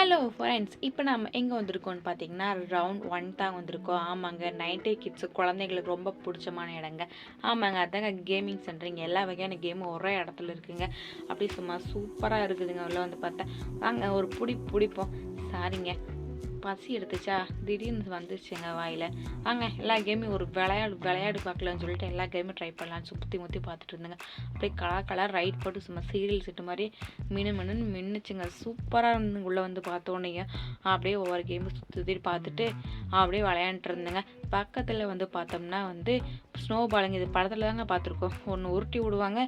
Hello friends, இப்போ நம்ம எங்கே வந்திருக்கோம்னு பார்த்தீங்கன்னா ரவுண்ட் 1 தான் வந்திருக்கோம். ஆமாங்க, 90 கிட்ஸு குழந்தைங்களுக்கு ரொம்ப பிடிச்சமான இடங்க. ஆமாங்க, அதாங்க கேமிங் சென்டருங்க. எல்லா வகையான கேமும் ஒரே இடத்துல இருக்குங்க. அப்படியே சும்மா சூப்பராக இருக்குதுங்க. உள்ள வந்து பார்த்தா வாங்க ஒரு பிடிப்போம். சாரிங்க, பசி எடுத்துச்சா திடீர்னு வந்துருச்சுங்க வாயில். வாங்க எல்லா கேமையும் ஒரு விளையாடு பார்க்கலான்னு சொல்லிட்டு எல்லா கேமும் ட்ரை பண்ணலான்னு சுற்றி பார்த்துட்டு இருந்தேங்க. அப்படியே கலர் ரைட் போட்டு சும்மா சீரியல் செட்டு மாதிரி மின்னுச்சுங்க. சூப்பராக இருந்து உள்ளே வந்து பார்த்தோன்னே அப்படியே ஒவ்வொரு கேமும் சுற்றி பார்த்துட்டு அப்படியே விளையாண்டுட்டு இருந்தேங்க. பக்கத்தில் வந்து பார்த்தோம்னா வந்து ஸ்னோ பாலுங்க. இது படத்தில் தாங்க பார்த்துருக்கோம். ஒன்று உருட்டி விடுவாங்க,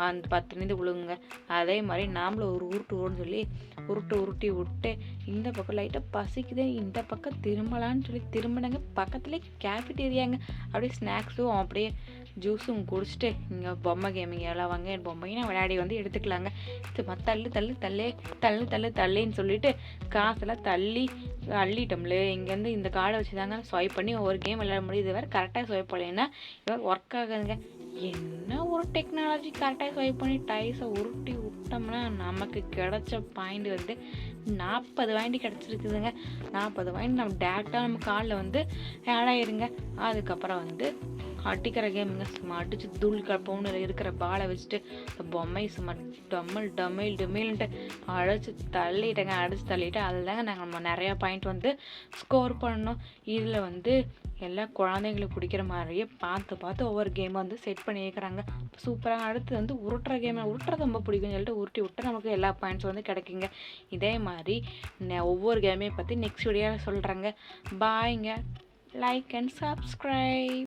அந்த 10 நிமிந்து விழுங்குங்க. அதே மாதிரி நாமளும் ஒரு உருட்டுவோன்னு சொல்லி உருட்டி விட்டு இந்த பக்கம் லைட்டாக பசிக்குது, இந்த பக்கம் திரும்பலான்னு சொல்லி திரும்பினாங்க. பக்கத்துலேயே கேஃபிட்டேரியாங்க. அப்படியே ஸ்நாக்ஸும் அப்படியே ஜூஸும் குடிச்சிட்டு இங்கே பொம்மை கேமிங்க எல்லாம் வாங்க பொம்மைங்கன்னா விளையாடி வந்து எடுத்துக்கலாங்க. தள்ளின்னு சொல்லிட்டு காசெல்லாம் அள்ளிட்டோம்ல. இங்கேருந்து இந்த கார்டை வச்சு தாங்க ஸ்வைப் பண்ணி ஒவ்வொரு கேம் விளையாட முடியுது. இது வேறு கரெக்டாக ஸ்வைப் பண்ணலைன்னா இவர் ஒர்க் ஆகுதுங்க. என்ன ஒரு டெக்னாலஜி! கரெக்டாக ஸ்வைப் பண்ணி டைஸை உருட்டி விட்டோம்னா நமக்கு கிடைச்ச பாயிண்ட் வந்து 40 பாயிண்ட் கிடச்சிருக்குதுங்க. 40 பாயிண்ட் நம்ம டேரெக்டாக நம்ம காலில் வந்து ஆட் ஆயிருங்க. அதுக்கப்புறம் வந்து அடிக்கிற கேமுங்க. சும்மா அடித்து தூள் பவுனில் இருக்கிற பாலை வச்சுட்டு பொம்மை சும்மா டமில்ன்ட்டு அடித்து தள்ளிட்டு அதில் தாங்க நம்ம நிறையா பாயிண்ட் வந்து ஸ்கோர் பண்ணணும். இதில் வந்து எல்லா குழந்தைங்களுக்கு பிடிக்கிற மாதிரியே பார்த்து ஒவ்வொரு கேமை வந்து செட் பண்ணி வைக்கிறாங்க. சூப்பராக. அடுத்து வந்து உருட்டுறது ரொம்ப பிடிக்கும்னு சொல்லிட்டு உருட்டி விட்டு நமக்கு எல்லா பாயிண்ட்ஸும் வந்து கிடைக்குங்க. இதே மாதிரி ஒவ்வொரு கேமையும் பற்றி நெக்ஸ்ட் வீடியோவில் சொல்கிறேங்க. பாய்ங்க. Like and subscribe.